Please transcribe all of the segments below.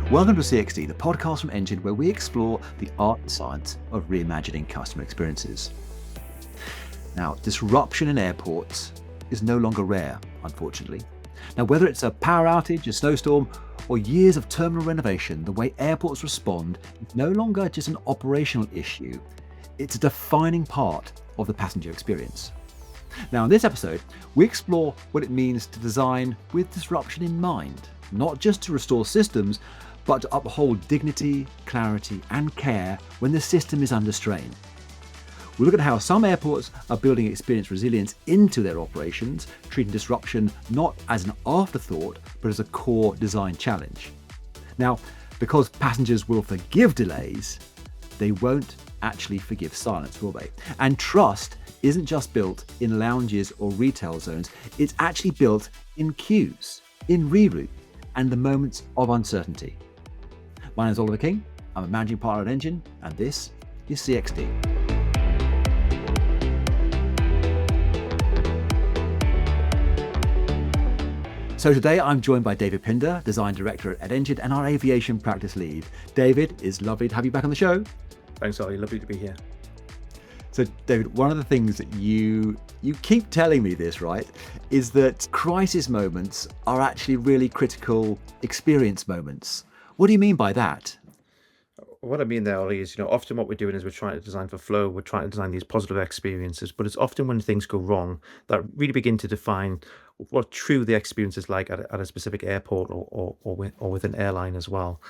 Welcome to CXD, the podcast from Engine, where we explore the art and science of reimagining customer experiences. Now, disruption in airports is no longer rare, unfortunately. Now, whether it's a power outage, a snowstorm, or years of terminal renovation, the way airports respond is no longer just an operational issue. It's a defining part of the passenger experience. Now, in this episode, we explore what it means to design with disruption in mind, not just to restore systems, but to uphold dignity, clarity, and care when the system is under strain. We look at how some airports are building experience resilience into their operations, treating disruption not as an afterthought, but as a core design challenge. Now, because passengers will forgive delays, they won't actually forgive silence, will they? And trust isn't just built in lounges or retail zones, it's actually built in queues, in reroute, and the moments of uncertainty. My name is Oliver King, I'm a managing partner at Engine, and this is CXD. So today I'm joined by David Pinder, Design Director at Engine and our Aviation Practice Lead. David, it's lovely to have you back on the show. Thanks, Ollie. Lovely to be here. So David, one of the things that you keep telling me this, right, is that crisis moments are actually really critical experience moments. What do you mean by that? What I mean there, Ollie, is often what we're doing is we're trying to design for flow. We're trying to design these positive experiences, but it's often when things go wrong that really begin to define what true the experience is like at a specific airport or with an airline as well.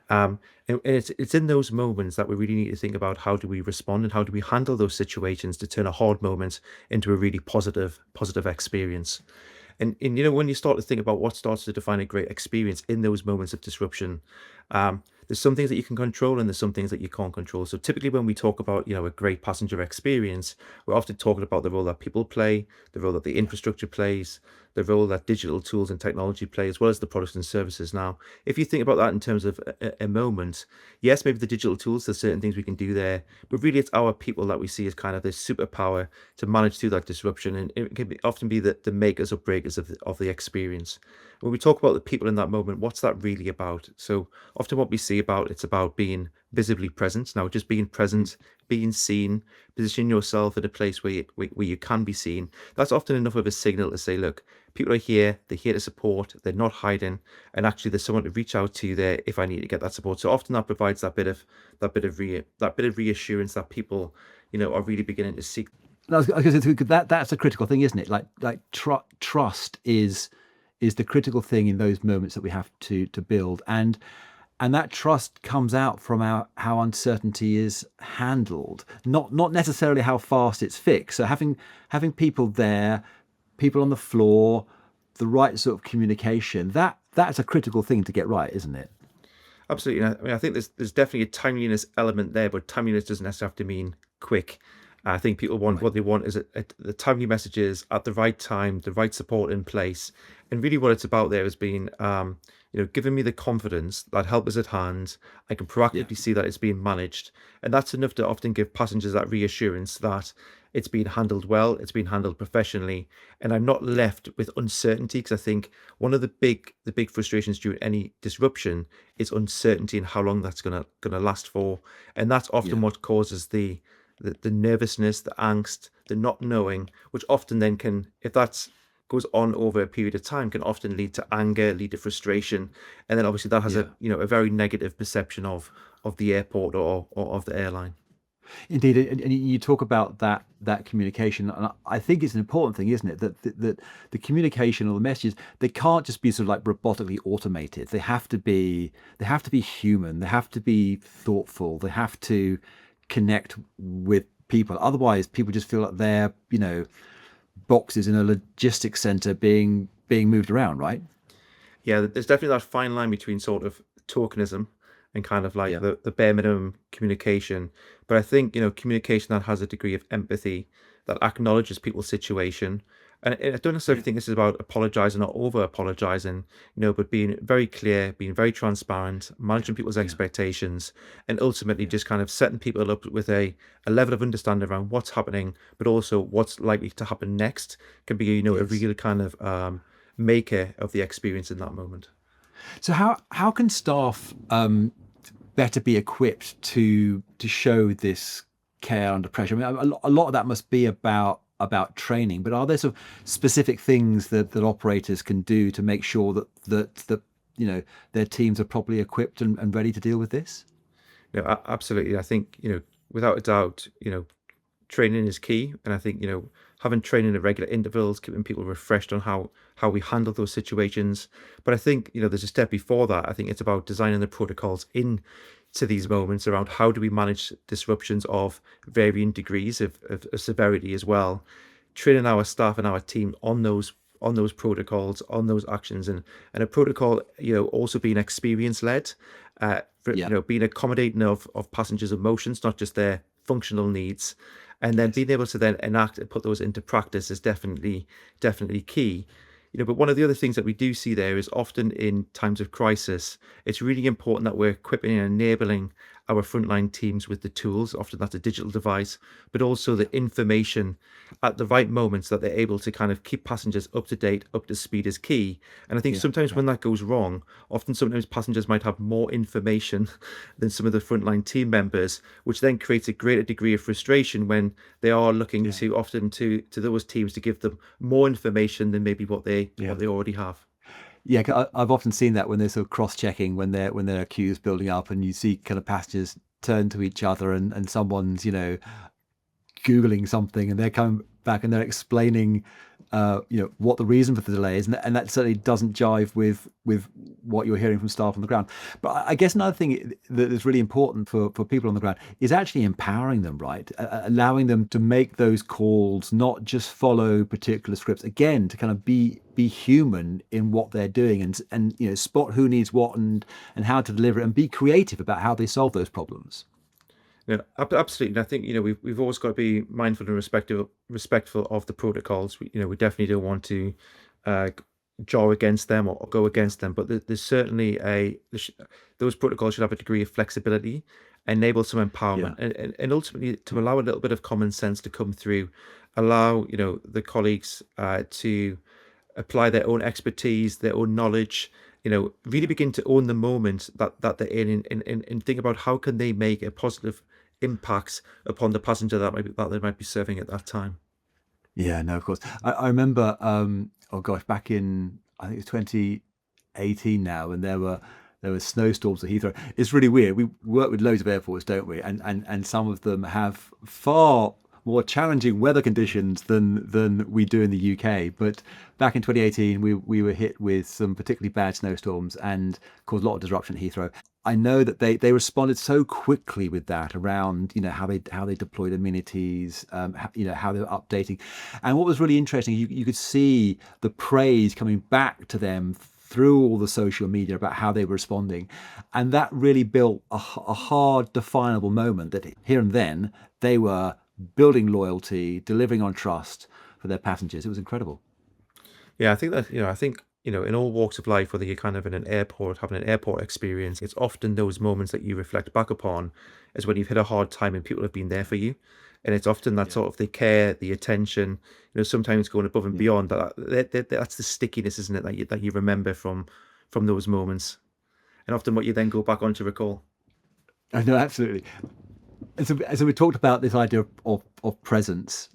And it's in those moments that we really need to think about how do we respond and how do we handle those situations to turn a hard moment into a really positive experience. And when you start to think about what starts to define a great experience in those moments of disruption, there's some things that you can control and there's some things that you can't control. So typically when we talk about, a great passenger experience, we're often talking about the role that people play, the role that the infrastructure plays, the role that digital tools and technology play, as well as the products and services. Now, if you think about that in terms of a moment, yes, maybe the digital tools, there's certain things we can do there, but really it's our people that we see as kind of this superpower to manage through that disruption. And it can often be the makers or breakers of the experience. When we talk about the people in that moment, what's that really about? So often what we see it's about being visibly present. Now, just being present, being seen, position yourself in a place where you can be seen. That's often enough of a signal to say, look, people are here, they're here to support, they're not hiding, and actually there's someone to reach out to there if I need to get that support. So often that provides that bit of reassurance that people, are really beginning to seek. That's a critical thing, isn't it? Like trust is the critical thing in those moments that we have to build, and that trust comes out from how uncertainty is handled, not necessarily how fast it's fixed. So having people there, people on the floor, the right sort of communication, that's a critical thing to get right, isn't it? Absolutely. I mean, I think there's definitely a timeliness element there, but timeliness doesn't necessarily have to mean quick. I think people want what they want is the timely messages at the right time, the right support in place, and really what it's about there is being, giving me the confidence that help is at hand. I can proactively see that it's being managed, and that's enough to often give passengers that reassurance that it's being handled well, it's being handled professionally, and I'm not left with uncertainty. Because I think one of the big frustrations during any disruption is uncertainty and how long that's gonna last for, and that's often what causes the nervousness, the angst, the not knowing, which often then can, if that goes on over a period of time, can often lead to anger, lead to frustration, and then obviously that has a very negative perception of the airport or of the airline. Indeed, and you talk about that communication, and I think it's an important thing, isn't it? That the communication or the messages, they can't just be sort of like robotically automated. They have to be human. They have to be thoughtful. They have to connect with people. Otherwise, people just feel like they're boxes in a logistics center being moved around, right? Yeah, there's definitely that fine line between sort of tokenism and kind of like the bare minimum communication. But I think, communication that has a degree of empathy, that acknowledges people's situation. And I don't necessarily think this is about apologizing or over apologizing, but being very clear, being very transparent, managing people's expectations, and ultimately just kind of setting people up with a level of understanding around what's happening, but also what's likely to happen next can be, a real kind of maker of the experience in that moment. So how can staff better be equipped to show this care under pressure? I mean, a lot of that must be about training, but are there sort of specific things that operators can do to make sure that their teams are properly equipped and ready to deal with this? You know, absolutely. I think, without a doubt, training is key. And I think, having training at regular intervals, keeping people refreshed on how we handle those situations. But I think, there's a step before that. I think it's about designing the protocols in to these moments around how do we manage disruptions of varying degrees of severity as well. Training our staff and our team on those protocols, on those actions, and a protocol, also being experience led, Yeah. being accommodating of passengers' emotions, not just their functional needs, and then Yes. being able to then enact and put those into practice is definitely key. But one of the other things that we do see there is often in times of crisis, it's really important that we're equipping and enabling our frontline teams with the tools. Often that's a digital device, but also the information at the right moments that they're able to kind of keep passengers up to date, up to speed is key. And I think Yeah. sometimes Yeah. when that goes wrong, often sometimes passengers might have more information than some of the frontline team members, which then creates a greater degree of frustration when they are looking Yeah. to often to those teams to give them more information than maybe Yeah. what they already have. Yeah, I've often seen that when they're sort of cross-checking when there are queues building up, and you see kind of passengers turn to each other, and someone's googling something, and they're coming back and they're explaining what the reason for the delay is, and that certainly doesn't jive with what you're hearing from staff on the ground. But I guess another thing that is really important for people on the ground is actually empowering them, right? Allowing them to make those calls, not just follow particular scripts, again, to kind of be human in what they're doing, and spot who needs what, and how to deliver it, and be creative about how they solve those problems. Yeah, absolutely. And I think, we've always got to be mindful and respectful of the protocols. We definitely don't want to uh, jar against them or go against them. But there's certainly those protocols should have a degree of flexibility, enable some Yeah. empowerment, and ultimately to allow a little bit of common sense to come through, allow, the colleagues to apply their own expertise, their own knowledge, really Yeah. begin to own the moment that they're in, and think about how can they make a positive impact upon the passenger that they might be serving at that time. Yeah, no, of course. I remember, oh gosh, back in, I think it's 2018 now, and there were snowstorms at Heathrow. It's really weird. We work with loads of airports, don't we? And some of them have far more challenging weather conditions than we do in the UK. But back in 2018, we were hit with some particularly bad snowstorms and caused a lot of disruption at Heathrow. I know that they responded so quickly with that around how they deployed amenities, how they were updating, and what was really interesting, you could see the praise coming back to them through all the social media about how they were responding, and that really built a hard, definable moment that here and then they were building loyalty, delivering on trust for their passengers. It was incredible. Yeah, I think, in all walks of life, whether you're kind of in an airport, having an airport experience, it's often those moments that you reflect back upon is when you've hit a hard time and people have been there for you. And it's often that Yeah, sort of the care, the attention, sometimes going above and yeah. beyond. That's the stickiness, isn't it, that you remember from those moments, and often what you then go back on to recall. I know, absolutely. And so we talked about this idea of presence,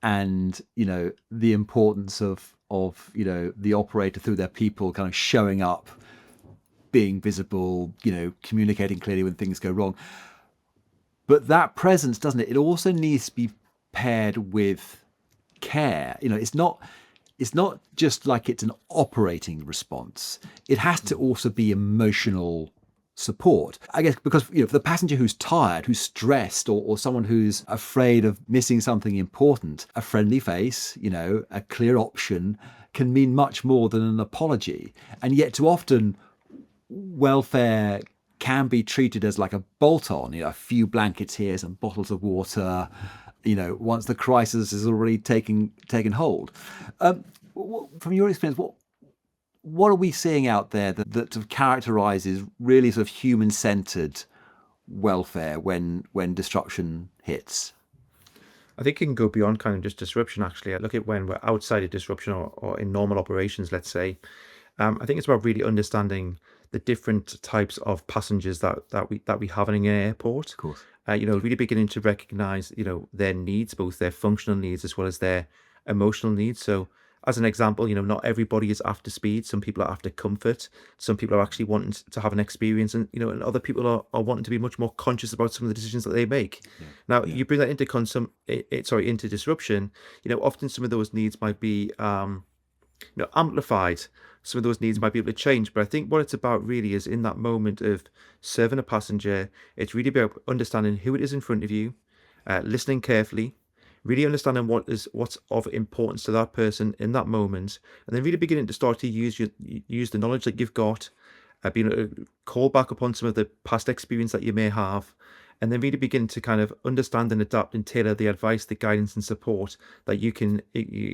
and the importance of the operator through their people kind of showing up, being visible, communicating clearly when things go wrong. But that presence, doesn't it, it also needs to be paired with care. It's not just like it's an operating response. It has to also be emotional support, I guess, because for the passenger who's tired, who's stressed, or someone who's afraid of missing something important, a friendly face, a clear option can mean much more than an apology. And yet too often welfare can be treated as like a bolt-on, a few blankets here, some bottles of water, once the crisis is already taken hold. From your experience, what are we seeing out there that sort of characterizes really sort of human-centered welfare when disruption hits? I think it can go beyond kind of just disruption, actually. I look at when we're outside of disruption or in normal operations, let's say. I think it's about really understanding the different types of passengers that we have in an airport. Of course. Really beginning to recognize, their needs, both their functional needs as well as their emotional needs. So, as an example, not everybody is after speed. Some people are after comfort. Some people are actually wanting to have an experience, and other people are wanting to be much more conscious about some of the decisions that they make. Yeah. Now, Yeah. you bring that into into disruption. Often some of those needs might be amplified. Some of those needs might be able to change, but I think what it's about really is in that moment of serving a passenger, it's really about understanding who it is in front of you, listening carefully, really understanding what's of importance to that person in that moment, and then really beginning to start to use the knowledge that you've got, being able to call back upon some of the past experience that you may have, and then really begin to kind of understand and adapt and tailor the advice, the guidance and support that you can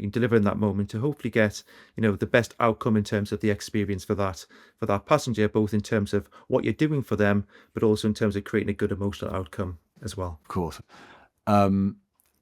deliver in that moment to hopefully get the best outcome in terms of the experience for that passenger, both in terms of what you're doing for them, but also in terms of creating a good emotional outcome as well. Of course. Um,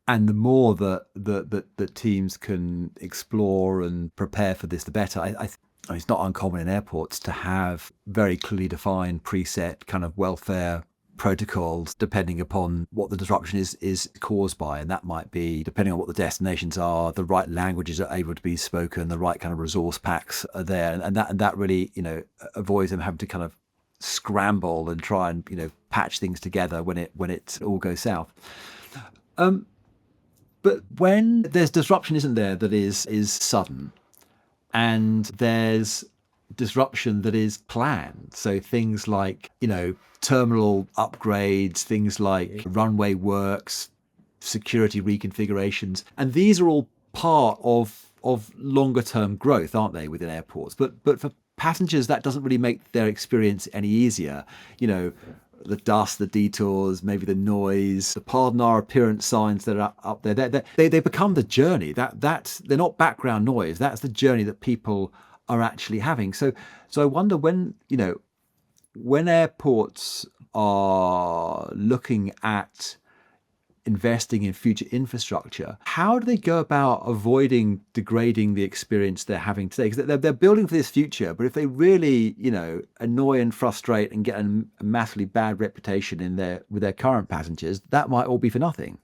and the more that teams can explore and prepare for this, the better. I mean, it's not uncommon in airports to have very clearly defined preset kind of welfare protocols depending upon what the disruption is caused by, and that might be, depending on what the destinations are, the right languages are able to be spoken, the right kind of resource packs are there, and that really avoids them having to kind of scramble and try and patch things together when it all goes south. But when there's disruption, isn't there, that is sudden, and there's disruption that is planned. So things like, terminal upgrades, things like runway works, security reconfigurations, and these are all part of longer term growth, aren't they, within airports? But for passengers, that doesn't really make their experience any easier. The dust, the detours, maybe the noise, the pardon our appearance signs that are up there. They become the journey. They're not background noise. That's the journey that people are actually having. So I wonder when airports are looking at investing in future infrastructure, how do they go about avoiding degrading the experience they're having today? Because they're building for this future, but if they really, annoy and frustrate and get a massively bad reputation with their current passengers, that might all be for nothing.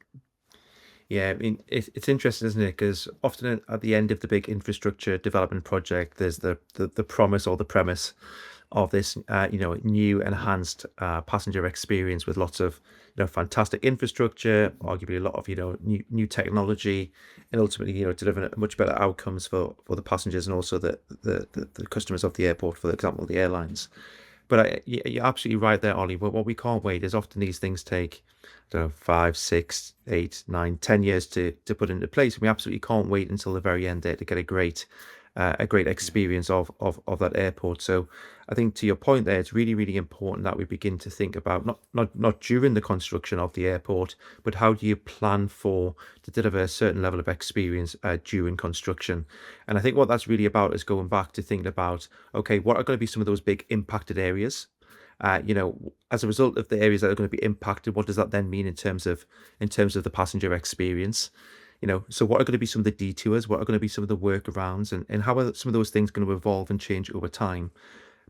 Yeah, I mean, it's interesting, isn't it? Because often at the end of the big infrastructure development project, there's the promise or the premise of this, new enhanced passenger experience with lots of, fantastic infrastructure, arguably a lot of, new technology, and ultimately, delivering much better outcomes for the passengers and also the customers of the airport, for example, the airlines. But you're absolutely right there, Ollie. But what we can't wait is often these things take, I don't know, 5, 6, 8, 9, 10 years to put into place. And we absolutely can't wait until the very end there to get a great experience of that airport. So I think to your point there, it's really, really important that we begin to think about not during the construction of the airport, but how do you plan to deliver a certain level of experience during construction. And I think what that's really about is going back to thinking about, okay, what are going to be some of those big impacted areas? As a result of the areas that are going to be impacted, what does that then mean in terms of the passenger experience? So what are going to be some of the detours? What are going to be some of the workarounds? And how are some of those things going to evolve and change over time?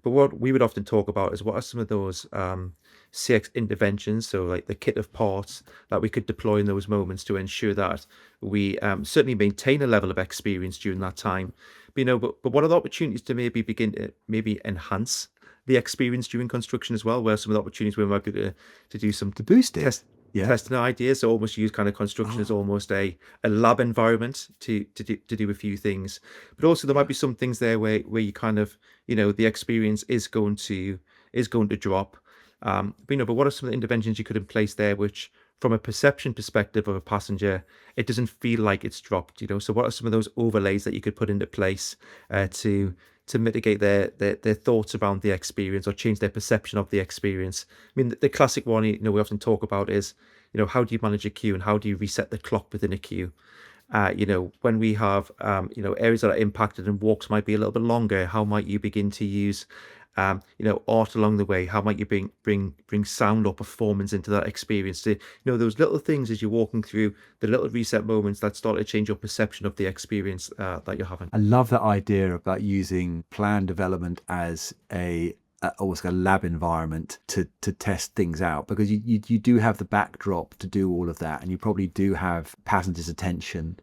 But what we would often talk about is what are some of those CX interventions, so like the kit of parts that we could deploy in those moments to ensure that we certainly maintain a level of experience during that time. But what are the opportunities to maybe begin to maybe enhance the experience during construction as well? Where some of the opportunities where we might be able to do some To boost it. test Yeah. testing ideas, so almost use kind of construction as almost a lab environment to do a few things. But also there might be some things there where you kind of, the experience is going to drop. But what are some of the interventions you could in place there, which from a perception perspective of a passenger, it doesn't feel like it's dropped, So what are some of those overlays that you could put into place to mitigate their thoughts around the experience or change their perception of the experience? I mean, the classic one, we often talk about is, how do you manage a queue and how do you reset the clock within a queue? When we have, areas that are impacted and walks might be a little bit longer, how might you begin to use art along the way. How might you bring sound or performance into that experience? Those little things as you're walking through, the little reset moments that start to change your perception of the experience that you're having. I love that idea about using plan development as almost like a lab environment to test things out, because you do have the backdrop to do all of that, and you probably do have passengers' attention.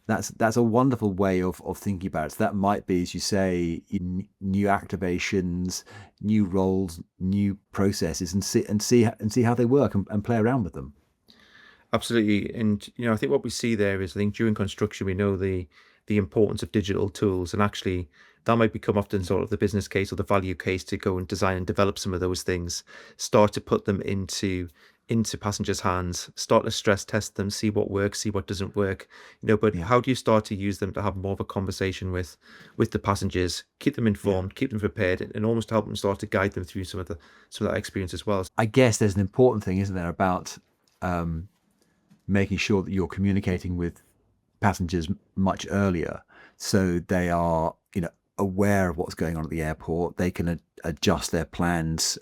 That's a wonderful way of thinking about it. So that might be, as you say, new activations, new roles, new processes, and see how they work, and play around with them. Absolutely. And I think what we see there is, I think during construction we know the importance of digital tools, and actually that might become often sort of the business case or the value case to go and design and develop some of those things, start to put them into passengers' hands, start to stress test them, see what works, see what doesn't work. But Yeah, how do you start to use them to have more of a conversation with the passengers, keep them yeah. informed, keep them prepared, and almost help them start to guide them through some of that experience as well. I guess there's an important thing, isn't there, about making sure that you're communicating with passengers much earlier, so they are aware of what's going on at the airport. They can adjust their plans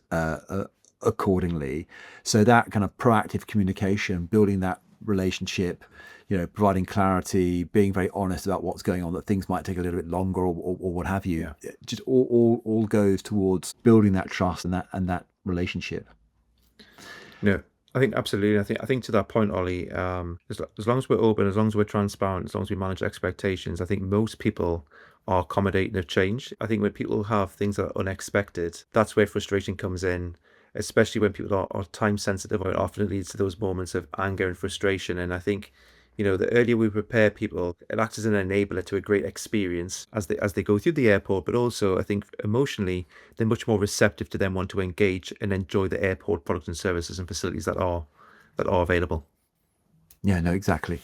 accordingly. So that kind of proactive communication, building that relationship, providing clarity, being very honest about what's going on, that things might take a little bit longer, or what have you. Yeah. It just all goes towards building that trust and that relationship. No, I think absolutely. I think to that point, Ollie, as long as we're open, as long as we're transparent, as long as we manage expectations, I think most people are accommodating of change. I think when people have things that are unexpected, that's where frustration comes in, especially when people are time sensitive. It often leads to those moments of anger and frustration. And I think, the earlier we prepare people, it acts as an enabler to a great experience as they go through the airport. But also, I think emotionally, they're much more receptive to then want to engage and enjoy the airport products and services and facilities that are available. Yeah, no, exactly.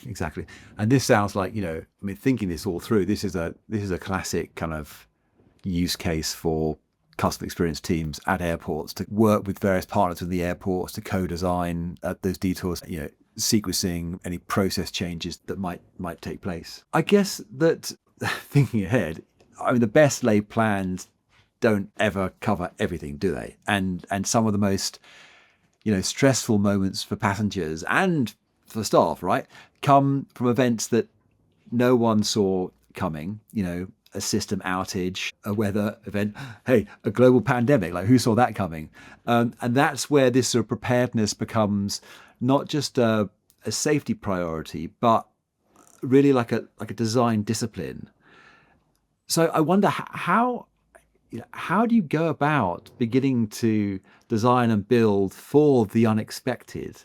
And this sounds like, I mean, thinking this all through, this is a classic kind of use case for customer experience teams at airports to work with various partners in the airports to co-design those detours, sequencing any process changes that might take place. I guess that thinking ahead, I mean, the best laid plans don't ever cover everything, do they? And some of the most stressful moments for passengers and for staff, right, come from events that no one saw coming. A system outage, a weather event, hey, a global pandemic. Like, who saw that coming? And that's where this sort of preparedness becomes not just a safety priority, but really like a design discipline. So I wonder how do you go about beginning to design and build for the unexpected?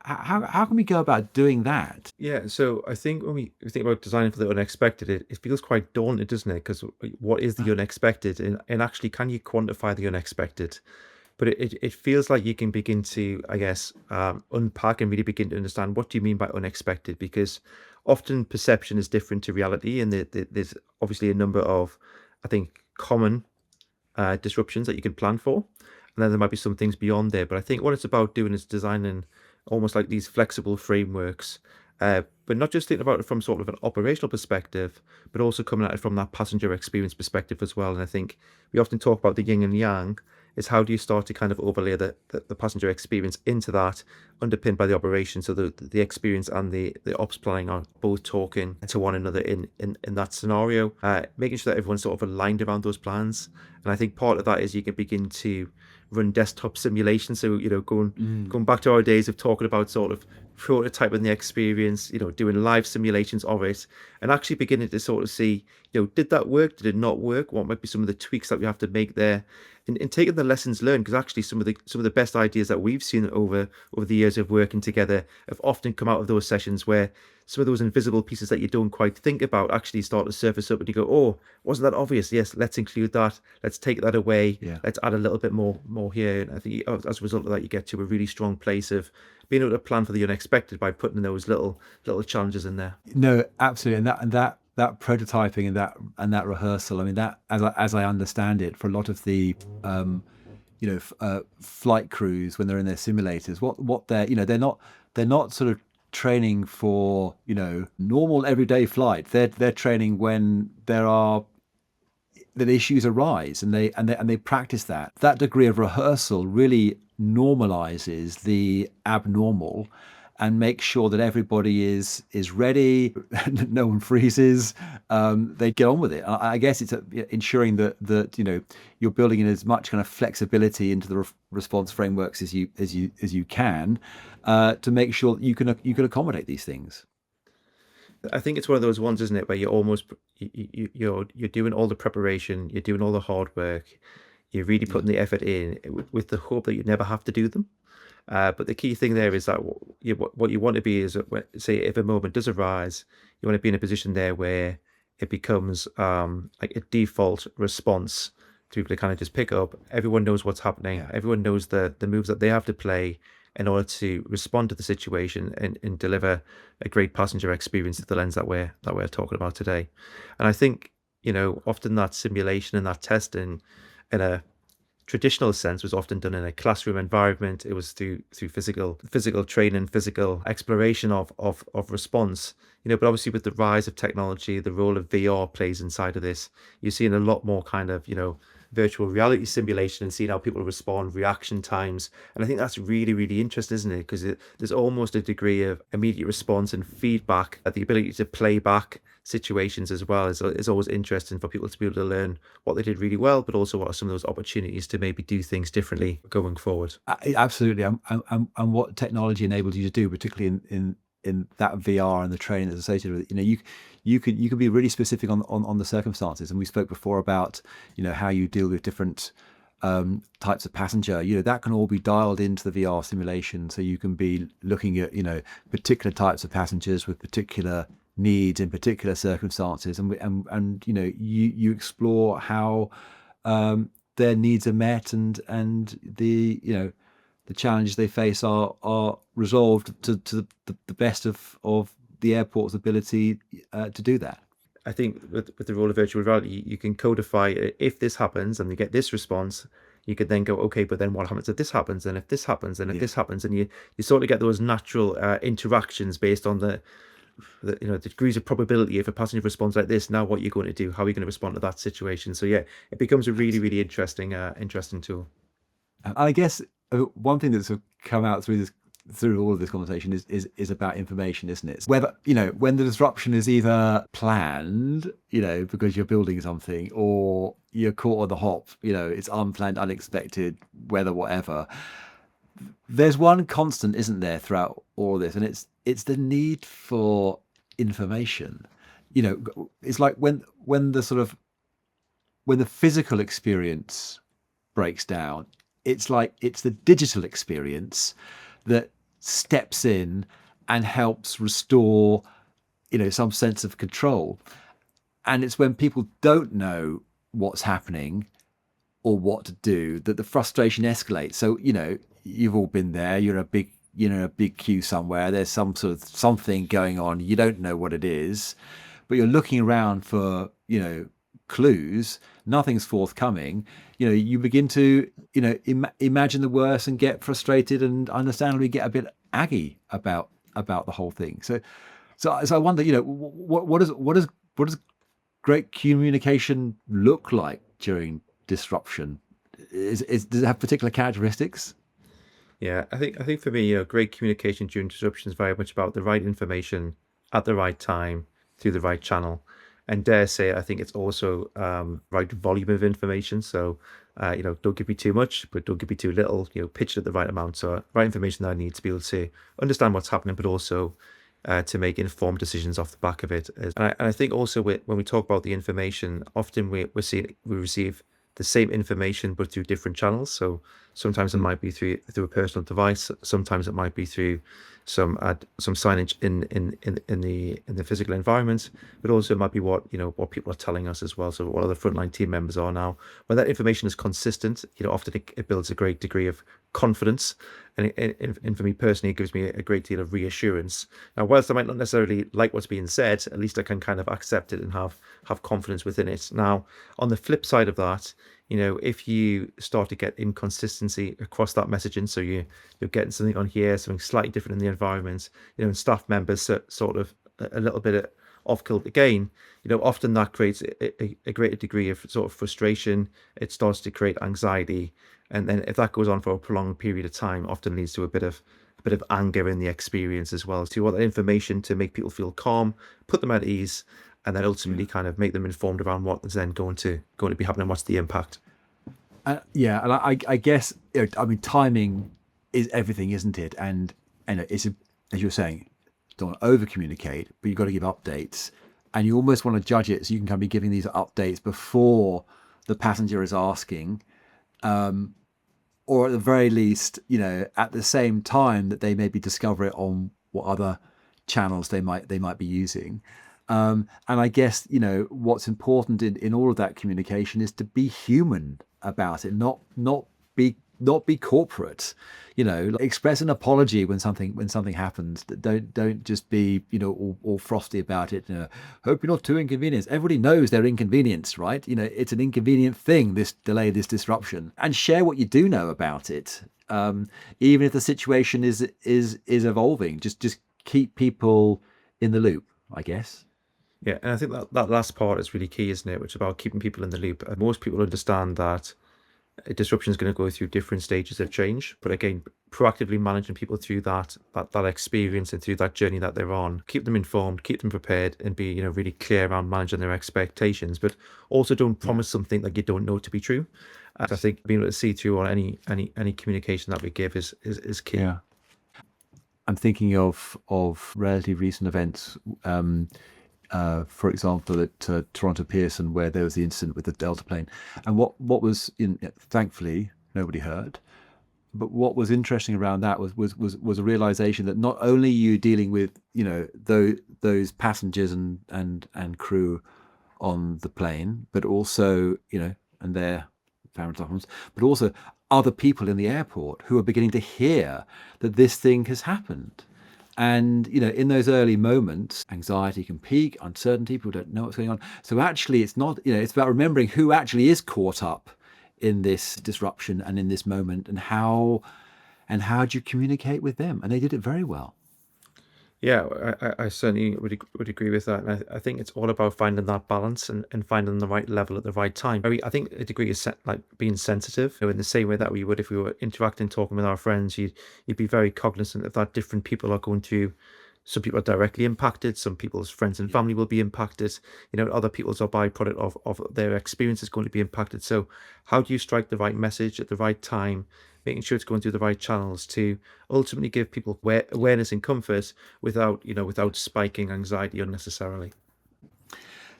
How can we go about doing that? Yeah, so I think when we think about designing for the unexpected, it feels quite daunting, doesn't it? Because what is the unexpected? And actually, can you quantify the unexpected? But it feels like you can begin to, I guess, unpack and really begin to understand what do you mean by unexpected? Because often perception is different to reality, and there's obviously a number of, I think, common disruptions that you can plan for. And then there might be some things beyond there. But I think what it's about doing is designing almost like these flexible frameworks, but not just thinking about it from sort of an operational perspective, but also coming at it from that passenger experience perspective as well. And I think we often talk about the yin and yang. Is how do you start to kind of overlay the passenger experience into that, underpinned by the operation, so the experience and the ops planning are both talking to one another in that scenario, making sure that everyone's sort of aligned around those plans. And I think part of that is you can begin to run desktop simulations. So, Mm. going back to our days of talking about sort of prototyping the experience, doing live simulations of it, and actually beginning to sort of see, did that work? Did it not work? What might be some of the tweaks that we have to make there? And taking the lessons learned, because actually some of the best ideas that we've seen over the years of working together have often come out of those sessions where some of those invisible pieces that you don't quite think about actually start to surface up, and you go, oh, wasn't that obvious? Yes, let's include that. Let's take that away. Yeah. Let's add a little bit more here. And I think as a result of that, you get to a really strong place of being able to plan for the unexpected by putting those little challenges in there. No, absolutely. And that prototyping and that rehearsal. I mean, that as I understand it, for a lot of the flight crews, when they're in their simulators, what they're not sort of training for normal everyday flight. They're training when there are that issues arise, and they practice that. That degree of rehearsal really normalizes the abnormal and makes sure that everybody is ready. No one freezes. They get on with it. I guess it's ensuring that you're building in as much kind of flexibility into the response frameworks as you can, to make sure that you can accommodate these things. I think it's one of those ones, isn't it, where you're almost you're doing all the preparation, you're doing all the hard work, you're really Yeah. putting the effort in with the hope that you never have to do them. But the key thing there is that what you want to be is that say if a moment does arise, you want to be in a position there where it becomes like a default response to people to kind of just pick up. Everyone knows what's happening. Yeah. Everyone knows the moves that they have to play in order to respond to the situation and deliver a great passenger experience through the lens that we're talking about today. And I think, often that simulation and that testing in a traditional sense was often done in a classroom environment. It was through physical training, physical exploration of response. But obviously with the rise of technology, the role of VR plays inside of this. You're seeing a lot more kind of, virtual reality simulation and seeing how people respond, reaction times. And I think that's really, really interesting, isn't it? Because there's almost a degree of immediate response and feedback, the ability to play back situations as well is always interesting for people to be able to learn what they did really well, but also what are some of those opportunities to maybe do things differently going forward. Absolutely. And what technology enables you to do, particularly in that VR and the training that's associated with it, you can be really specific on the circumstances. And we spoke before about how you deal with different types of passenger. That can all be dialed into the VR simulation, so you can be looking at particular types of passengers with particular needs in particular circumstances, and you explore how their needs are met, and the challenges they face are resolved to the best of the airport's ability to do that. I think with the role of virtual reality, you can codify if this happens and you get this response, you could then go, okay, but then what happens if this happens, and if this happens, and if Yeah. this happens, and you sort of get those natural interactions based on the degrees of probability. If a passenger responds like this, now what you're going to do, how are you going to respond to that situation? So yeah, it becomes a really, really interesting tool. I guess one thing that's sort of come out through all of this conversation is about information, isn't it? Whether when the disruption is either planned, because you're building something, or you're caught on the hop, it's unplanned, unexpected, weather, whatever. There's one constant, isn't there, throughout all of this, and it's the need for information. It's like when the physical experience breaks down, it's like it's the digital experience that steps in and helps restore some sense of control. And it's when people don't know what's happening or what to do that the frustration escalates. So you've all been there. You're in a big queue somewhere. There's some sort of something going on. You don't know what it is, but you're looking around for clues. Nothing's forthcoming. You begin to imagine the worst and get frustrated, and understandably get a bit aggy about the whole thing. So I wonder, what does great communication look like during disruption? Does it have particular characteristics? Yeah, I think for me, great communication during disruption is very much about the right information at the right time through the right channel. And dare say, I think it's also right volume of information. So, don't give me too much, but don't give me too little. Pitch it at the right amount. So, right information that I need to be able to understand what's happening, but also to make informed decisions off the back of it. And I think also when we talk about the information, often we receive the same information but through different channels. So sometimes it might be through a personal device. Sometimes it might be through some signage in the physical environment, but also it might be what people are telling us as well. So what other frontline team members are now. When that information is consistent, often it builds a great degree of confidence, and for me personally, it gives me a great deal of reassurance. Now, whilst I might not necessarily like what's being said, at least I can kind of accept it and have confidence within it. Now, on the flip side of that, if you start to get inconsistency across that messaging, so you're getting something on here, something slightly different in the environment, and staff members sort of a little bit off kilter again, often that creates a greater degree of sort of frustration. It starts to create anxiety, and then if that goes on for a prolonged period of time, often leads to a bit of anger in the experience as well. So you want that information to make people feel calm, put them at ease, and then ultimately kind of make them informed around what is then going to be happening. What's the impact? Yeah, and I guess I mean timing is everything, isn't it? And as you're saying, don't want to over communicate, but you've got to give updates, and you almost want to judge it so you can kind of be giving these updates before the passenger is asking, or at the very least, at the same time that they maybe discover it on what other channels they might be using. And I guess what's important in all of that communication is to be human about it, not be corporate. Like, express an apology when something happens. Don't just be all frosty about it. Hope you're not too inconvenienced. Everybody knows they're inconvenienced, right? It's an inconvenient thing, this delay, this disruption, and share what you do know about it. Even if the situation is evolving, just keep people in the loop, I guess. Yeah, and I think that last part is really key, isn't it? Which is about keeping people in the loop. And most people understand that a disruption is going to go through different stages of change, but again, proactively managing people through that experience and through that journey that they're on, keep them informed, keep them prepared, and be really clear around managing their expectations. But also don't promise something that you don't know to be true. And I think being able to see through on any communication that we give is key. Yeah. I'm thinking of relatively recent events. For example, at Toronto Pearson, where there was the incident with the Delta plane, and what was thankfully nobody hurt. But what was interesting around that was a realization that not only are you dealing with those passengers and crew on the plane, but also and their family problems, but also other people in the airport who are beginning to hear that this thing has happened. And in those early moments, anxiety can peak, uncertainty, people don't know what's going on. So actually, it's not, it's about remembering who actually is caught up in this disruption and in this moment, and how do you communicate with them? And they did it very well. Yeah, I certainly would agree with that. And I think it's all about finding that balance and finding the right level at the right time. I think a degree is like being sensitive, in the same way that we would if we were interacting, talking with our friends. You'd be very cognizant of that different people are going to. Some people are directly impacted. Some people's friends and family will be impacted. Other people's are byproduct of their experience is going to be impacted. So, how do you strike the right message at the right time, making sure it's going through the right channels to ultimately give people awareness and comfort without spiking anxiety unnecessarily.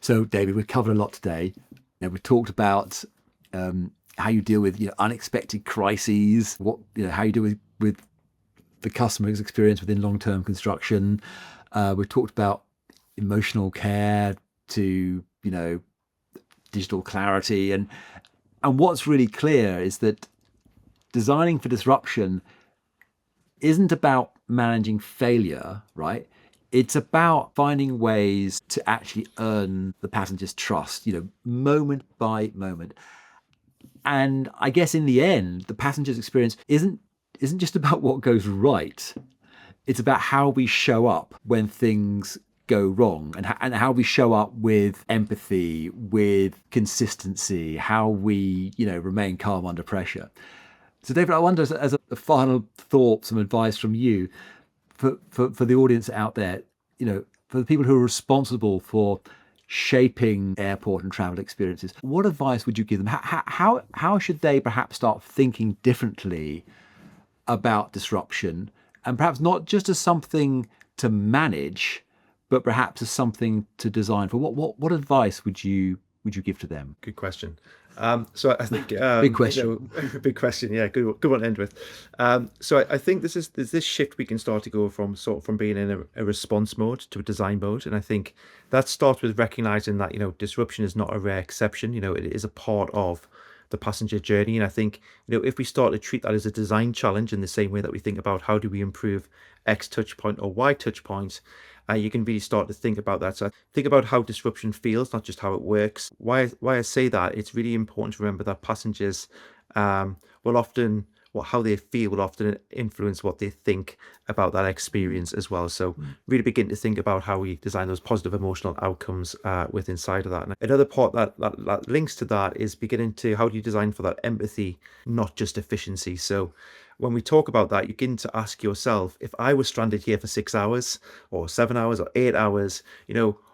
So, David, we've covered a lot today. We've talked about how you deal with unexpected crises, how you deal with the customer's experience within long-term construction. We've talked about emotional care to digital clarity, and what's really clear is that designing for disruption isn't about managing failure, right? It's about finding ways to actually earn the passenger's trust, moment by moment. And I guess in the end, the passenger's experience isn't just about what goes right. It's about how we show up when things go wrong, and how we show up with empathy, with consistency, how we remain calm under pressure. So, David, I wonder, as a final thought, some advice from you for the audience out there, for the people who are responsible for shaping airport and travel experiences. What advice would you give them? How should they perhaps start thinking differently about disruption, and perhaps not just as something to manage, but perhaps as something to design for? What advice would you give to them? Good question. So I think Big question. big question. Yeah, good one to end with. So I think there's this shift we can start to go from being in a response mode to a design mode, and I think that starts with recognizing that disruption is not a rare exception. It is a part of the passenger journey, and I think if we start to treat that as a design challenge in the same way that we think about how do we improve X touch point or Y touch point, you can really start to think about that. So think about how disruption feels, not just how it works. Why I say that, it's really important to remember that passengers will often how they feel will often influence what they think about that experience as well. So really begin to think about how we design those positive emotional outcomes with inside of that. And another part that links to that is beginning to, how do you design for that empathy, not just efficiency? So when we talk about that, you begin to ask yourself, if I was stranded here for 6 hours or 7 hours or 8 hours,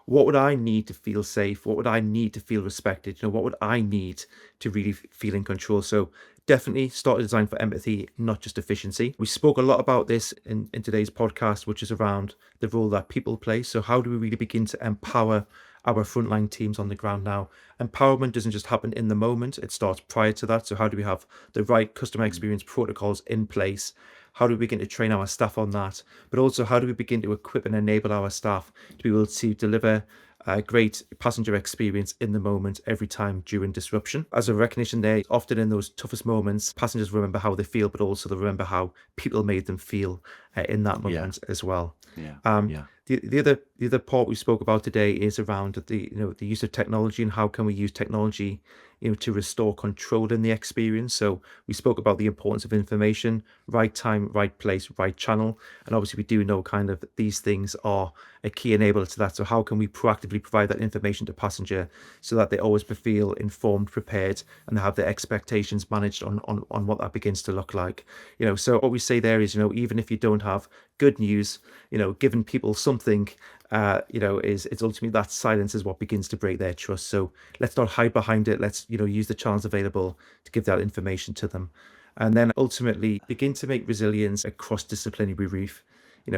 what would I need to feel safe? What would I need to feel respected? What would I need to really feel in control? So definitely start to design for empathy, not just efficiency. We spoke a lot about this in today's podcast, which is around the role that people play. So how do we really begin to empower our frontline teams on the ground now? Empowerment doesn't just happen in the moment, it starts prior to that. So how do we have the right customer experience protocols in place? How do we begin to train our staff on that? But also, how do we begin to equip and enable our staff to be able to deliver a great passenger experience in the moment every time during disruption? As a recognition there, often in those toughest moments, passengers remember how they feel, but also they remember how people made them feel in that moment as well. The other part we spoke about today is around the use of technology, and how can we use technology to restore control in the experience. So we spoke about the importance of information, right time, right place, right channel, and obviously we do know kind of these things are a key enabler to that. So how can we proactively provide that information to passenger so that they always feel informed, prepared, and they have their expectations managed on what that begins to look like. So what we say there is, even if you don't have good news, giving people something, is it's ultimately that silence is what begins to break their trust. So let's not hide behind it. Let's use the channels available to give that information to them, and then ultimately begin to make resilience a cross-disciplinary brief.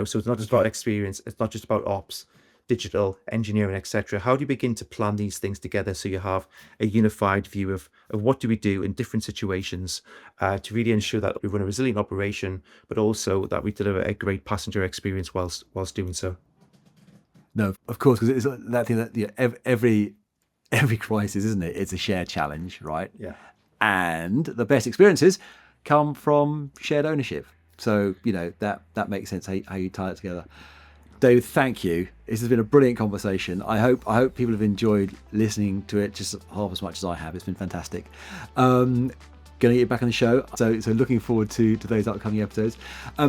So it's not just about experience, it's not just about ops, digital, engineering, etc. How do you begin to plan these things together so you have a unified view of what do we do in different situations to really ensure that we run a resilient operation, but also that we deliver a great passenger experience whilst doing so? No, of course, because it's that thing that every crisis, isn't it? It's a shared challenge, right? Yeah. And the best experiences come from shared ownership. So that makes sense how you tie it together. David, thank you. This has been a brilliant conversation. I hope people have enjoyed listening to it just half as much as I have. It's been fantastic. Going to get back on the show, so looking forward to those upcoming episodes.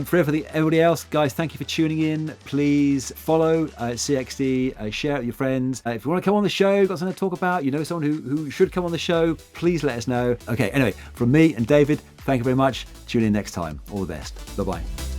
For everybody else, guys, thank you for tuning in. Please follow CXD, share it with your friends. If you want to come on the show, got something to talk about, someone who should come on the show, please let us know. Okay, anyway, from me and David, thank you very much. Tune in next time. All the best. Bye-bye.